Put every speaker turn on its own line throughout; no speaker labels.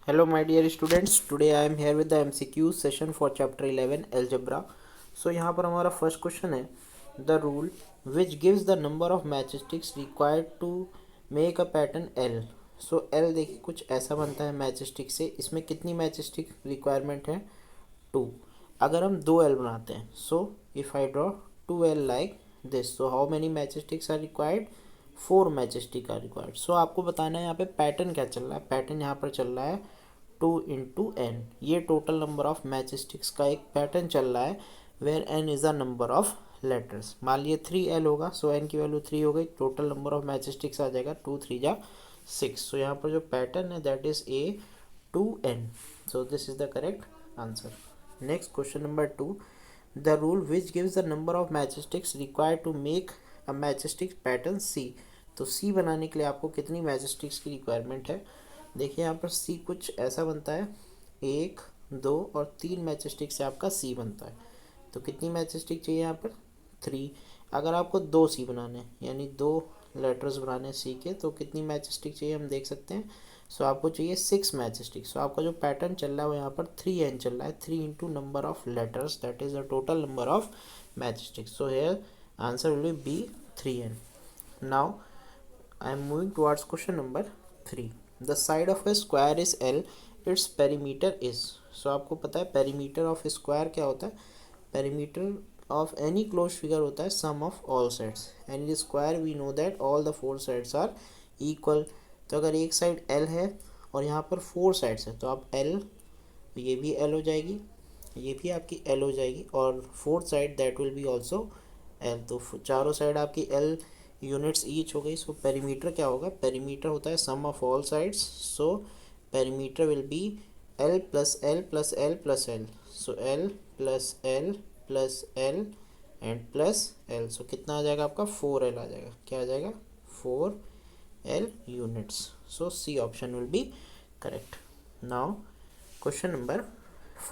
Hello my dear students, today I am here with the MCQ session for chapter 11 algebra. So यहाँ पर हमारा first question है the rule which gives the number of matchsticks required to make a pattern L. So L देखिए कुछ ऐसा बनता है matchstick से. इसमें कितनी मैचस्टिक रिक्वायरमेंट है? 2. अगर हम दो एल बनाते हैं so if I draw 2L like this, so how many matchsticks are required? 4 matchstick are required. So आपको बताना है यहाँ पे पैटर्न क्या चल रहा है. पैटर्न यहाँ पर चल रहा है 2 × n. ये टोटल नंबर ऑफ मैचस्टिक्स का एक पैटर्न चल रहा है where n is the number of letters. मान लिए 3L होगा सो n की वैल्यू 3 हो गई. टोटल नंबर ऑफ मैचस्टिक्स आ जाएगा 2 3 जा 6. सो यहाँ पर जो पैटर्न है that is A2n. So this is the correct answer. Next question number 2. The rule which gives the number of matchsticks required to make a matchstick pattern C. तो C बनाने के लिए आपको कितनी मैचस्टिक्स की रिक्वायरमेंट है? देखिए यहाँ पर C कुछ ऐसा बनता है 1 2 और 3 मैचस्टिक से आपका C बनता है. तो कितनी मैचस्टिक चाहिए यहाँ पर? 3. अगर आपको 2 C बनाने यानी 2 लेटर्स बनाने C के तो कितनी मैचस्टिक चाहिए हम देख सकते हैं. सो आपको चाहिए 6 मैचस्टिक. सो आपका जो पैटर्न चल रहा है वो यहाँ पर 3n चल रहा है. 3 into number of letters that is the total number of matchstick. So here answer will be 3n. Now I am moving towards question number 3. The side of a square is L, its perimeter is. So आपको पता है perimeter of a square क्या होता है? Perimeter of any closed figure होता है sum of all sides. And in square we know that all the 4 sides are equal. तो अगर एक साइड L है और यहाँ पर 4 साइड्स है तो आप L, ये भी L हो जाएगी, ये भी आपकी L हो जाएगी और 4th side that will be also L. तो चारों साइड आपकी L यूनिट्स ईच हो गई. सो पेरीमीटर क्या होगा? पेरीमीटर होता है sum of all sides. So perimeter will be L plus L plus L plus L. So L plus L plus L and plus L. So कितना आ जाएगा आपका? 4L आ जाएगा. क्या आ जाएगा? 4L units. So C option will be correct. Now question number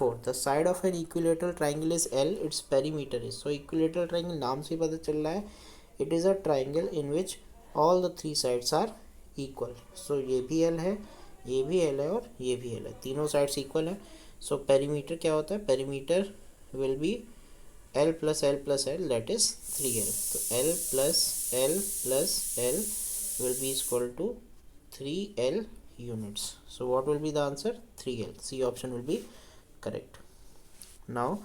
4. The side of an equilateral triangle is L, its perimeter is. So equilateral triangle नाम से ही पता चल रहा है it is a triangle in which all the 3 sides are equal. so ये भी L है, ये भी L है और ये भी L है. तीनों साइड्स इक्वल है. सो पेरीमीटर क्या होता है? Perimeter will be L plus L plus L that is 3L. तो L plus L plus L will be equal to 3L units. So what will be the answer? 3L. C option will be correct. Now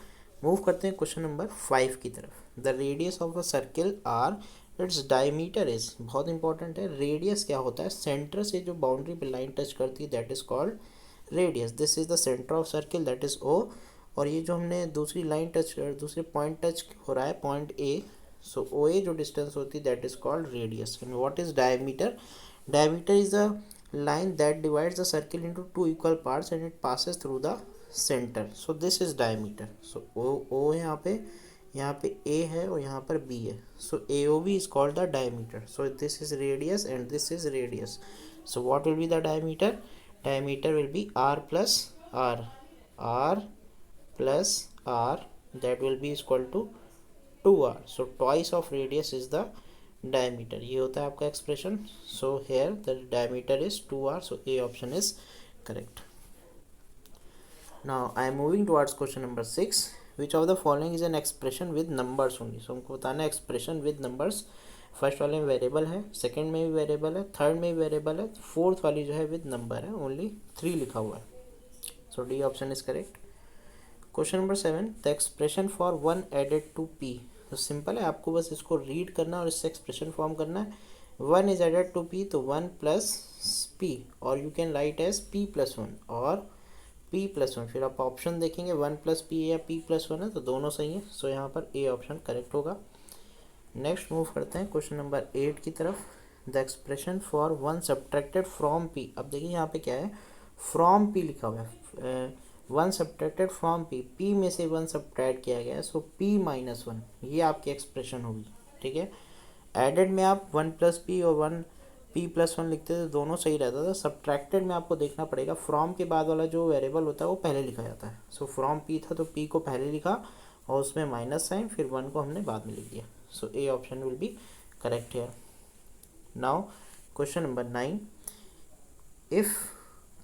move करते हैं question number 5 की तरफ. The radius of a circle R, its diameter is. बहुत important है. Radius क्या होता है? Centre से जो बाउंड्री पे लाइन टच करती है that is called radius. This is the centre of circle that is O. और ये जो हमने दूसरी लाइन टच दूसरे पॉइंट टच हो रहा है पॉइंट A. सो OA जो डिस्टेंस होती है that is called radius. And what is diameter? Diameter is a line that divides the circle into 2 equal parts and it passes through the center. so this is diameter. so O है यहाँ पे A है और यहाँ पर B है. so AOB is called the diameter. so this is radius and this is radius. so what will be the diameter? Diameter will be R plus R. R plus R that will be equal to 2R. so twice of radius is the diameter. ये होता है आपका expression. So here the diameter is 2R. So a option is correct. Now I am moving towards question number 6. Which of the following is an expression with numbers only. So हमको बताना है expression with numbers. First वाले में variable है, second में भी variable है, third में भी वेरिएबल है, फोर्थ वाली जो है विद नंबर है, ओनली 3 लिखा हुआ है. So d option is correct. Question number 7. The expression for 1 added to P. तो सिंपल है, आपको बस इसको रीड करना और इससे एक्सप्रेशन फॉर्म करना है. 1 इज एडेड टू P तो 1 प्लस P और you can write as P plus 1 और P प्लस 1. फिर आप ऑप्शन देखेंगे 1 प्लस P या P प्लस 1 है तो दोनों सही है. सो यहाँ पर ए ऑप्शन करेक्ट होगा. नेक्स्ट मूव करते हैं क्वेश्चन नंबर 8 की तरफ. The expression for 1 subtracted from P. अब देखिए यहाँ पे क्या है? फ्रॉम P लिखा हुआ है. 1 सब्ट्रैक्टेड फ्रॉम P में से 1 सब्ट्रैक्ट किया गया है. सो P माइनस 1 ये आपकी एक्सप्रेशन होगी. ठीक है. एडेड में आप 1 प्लस P और 1 P प्लस 1 लिखते थे, दोनों सही रहता था. सब्ट्रैक्टेड में आपको देखना पड़ेगा फ्रॉम के बाद वाला जो वेरिएबल होता है वो पहले लिखा जाता है. सो फ्रॉम P था तो P को पहले लिखा और उसमें माइनस साइन, फिर 1 को हमने बाद में लिख दिया. So a option will be correct here. Now question number 9. If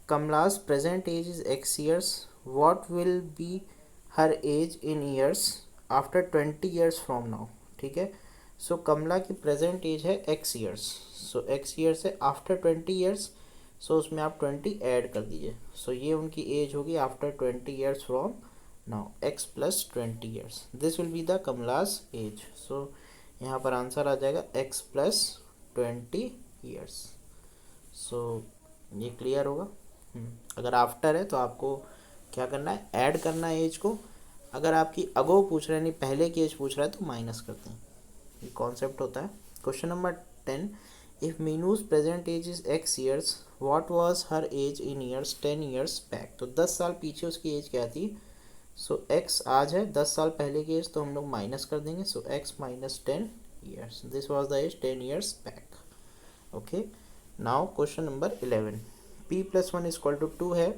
Kamala's present age is X years. What will be her age in years after 20 years from now? ठीक है. सो कमला की प्रेजेंट एज है X years. सो X years है after 20 years. सो उसमें आप 20 add कर दीजिए. सो ये उनकी एज होगी after 20 years from now. X plus 20 years. This will be the Kamala's एज. सो यहाँ पर आंसर आ जाएगा X plus 20 years. सो ये क्लियर होगा. अगर आफ्टर है तो आपको क्या करना है, ऐड करना है एज को. अगर आपकी अगो पूछ रहे हैं, नहीं पहले की एज पूछ रहा है, तो माइनस करते हैं. ये कॉन्सेप्ट होता है. Question number 10. If Meenu's present age is X years, what was her age in years 10 years back. तो 10 साल पीछे उसकी एज क्या थी. सो X आज है, 10 साल पहले की एज, तो हम लोग माइनस कर देंगे. So X minus 10 years. This was the age 10 years back. Okay. Now question number 11. p plus 1 is equal to 2 है.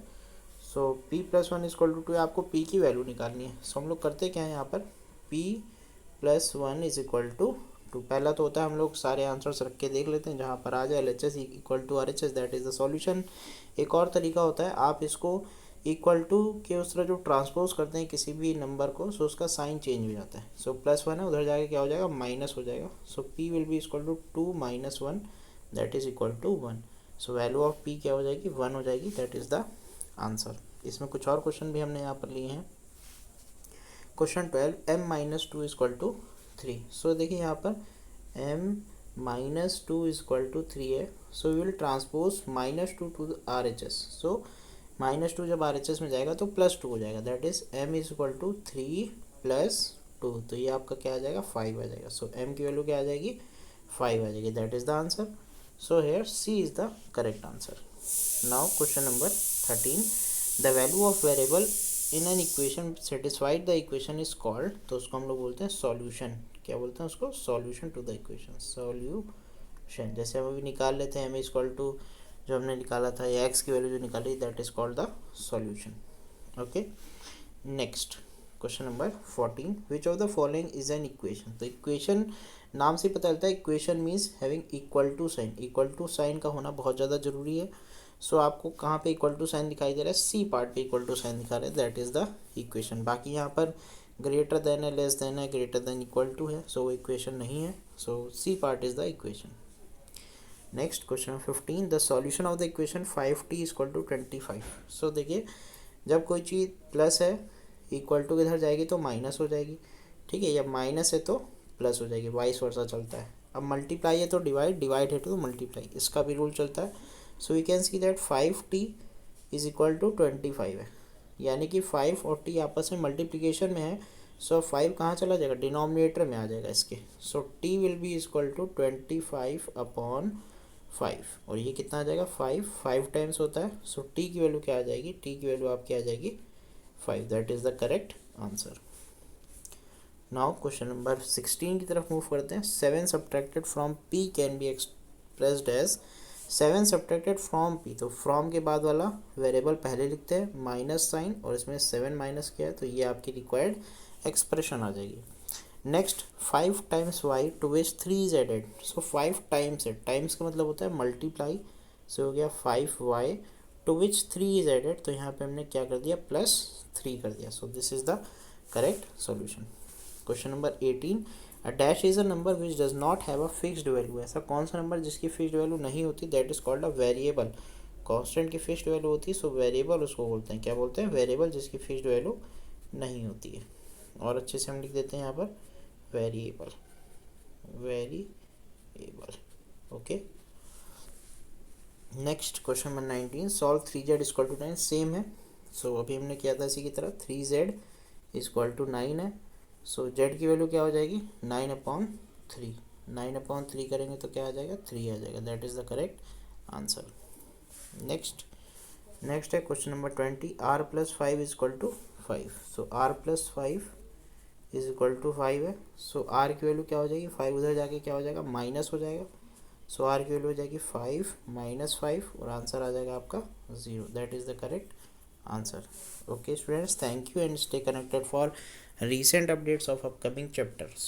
So p plus 1 is equal to 2 है. आपको p की वैल्यू निकालनी है. सो हम लोग करते क्या है यहाँ पर, p plus 1 is equal to 2. पहला तो होता है हम लोग सारे आंसर्स रख के देख लेते हैं, जहाँ पर आ जाए LHS equal to RHS, that is the solution. एक और तरीका होता है, आप इसको इक्वल टू के उस तरह जो ट्रांसपोज करते हैं किसी भी नंबर को, सो उसका साइन चेंज हो जाता है. सो +1 है, उधर जाके क्या हो जाएगा, माइनस हो जाएगा. So p will be equal to 2 minus 1, that is equal to 1. So value of p क्या हो जाएगी, 1 हो जाएगी. That is the answer. इसमें कुछ और क्वेश्चन भी हमने यहाँ पर लिए हैं. Question 12. m minus 2 is equal to 3. So देखिए यहाँ पर m minus 2 is equal to 3 है. So we will transpose -2 to RHS. सो -2 जब RHS में जाएगा तो +2 हो जाएगा. That is m is equal to 3 + 2. तो ये आपका क्या आ जाएगा, 5 आ जाएगा. सो m की वैल्यू क्या आ जाएगी, 5 आ जाएगी. That is the answer. So here C is the correct answer. Now question number 13. The value of variable in an equation satisfied the equation is called. तो उसको हम लोग बोलते हैं सॉल्यूशन. क्या बोलते हैं उसको, solution to the equation, solution. जैसे हम अभी निकाल लेते हैं m इज इक्वल टू, जो हमने निकाला था, या x की वैल्यू जो निकाली, that is called the solution. Okay. Next question number 14. Which of the following is an equation. तो इक्वेशन नाम से पता चलता है, equation means having equal to sign. Equal to sign का होना बहुत ज़्यादा जरूरी है. सो आपको कहाँ पे इक्वल टू साइन दिखाई दे रहा है, सी पार्ट पे इक्वल टू साइन दिखा रहा है, दैट इज़ द इक्वेशन. बाकी यहाँ पर ग्रेटर देन है, लेस देन है, ग्रेटर देन इक्वल टू है, सो वो इक्वेशन नहीं है. So c part is the equation. Next question 15. The solution of the equation 5t is equal to 25. So देखिए, जब कोई चीज़ प्लस है, इक्वल टू किधर जाएगी तो माइनस हो जाएगी. ठीक है, जब माइनस है तो प्लस हो जाएगी, वाइस वर्सा चलता है. अब मल्टीप्लाई है तो डिवाइड, डिवाइड है तो मल्टीप्लाई, इसका भी रूल चलता है. So we can see that 5t is equal to 25 है. यानी कि 5 और t आपस में मल्टीप्लिकेशन में है. सो 5 कहाँ चला जाएगा, डिनोमिनेटर में आ जाएगा इसके. So t will be equal to 25 upon 5. और ये कितना आ जाएगा, 5 टाइम्स होता है. सो t की वैल्यू क्या आ जाएगी, t की वैल्यू आपकी आ जाएगी 5. That is the correct answer. Now question number 16 की तरफ मूव करते हैं. 7 subtracted from p can be expressed as. 7 subtracted from p, तो फ्रॉम के बाद वाला वेरिएबल पहले लिखते हैं, माइनस साइन, और इसमें 7 माइनस किया है, तो ये आपकी रिक्वायर्ड एक्सप्रेशन आ जाएगी. Next 5 times y to which 3 is added. So 5 times है, टाइम्स का मतलब होता है मल्टीप्लाई. सो हो गया 5y to which 3 is added. तो यहाँ पे हमने क्या कर दिया, +3 कर दिया. सो this is the correct solution. Question number 18. A dash is a number which does not have a fixed value. ऐसा कौन सा नंबर जिसकी फिक्स्ड वैल्यू नहीं होती, that is called a variable. Constant की फिक्स्ड वैल्यू होती है, सो वेरिएबल उसको बोलते हैं. क्या बोलते हैं, वेरिएबल जिसकी फिक्स्ड वैल्यू नहीं होती है. और अच्छे से हम लिख देते हैं यहाँ पर variable, variable. Okay. Next question number 19. Solve 3z equal to 9. Same है. सो अभी हमने किया था इसी की तरह. 3z इक्वल टू 9 है. सो z की वैल्यू क्या हो जाएगी, 9/3. 9/3 करेंगे तो क्या आ जाएगा, 3 आ जाएगा. That is the correct answer. Next है question number 20. r + 5 is equal to 5. So r + 5 is equal to 5 है. सो r की वैल्यू क्या हो जाएगी, 5 उधर जाके क्या हो जाएगा, माइनस हो जाएगा. सो r की वैल्यू हो जाएगी 5 - 5, और आंसर आ जाएगा आपका 0. That is the correct answer. Okay students, thank you and stay connected for recent updates of upcoming chapters.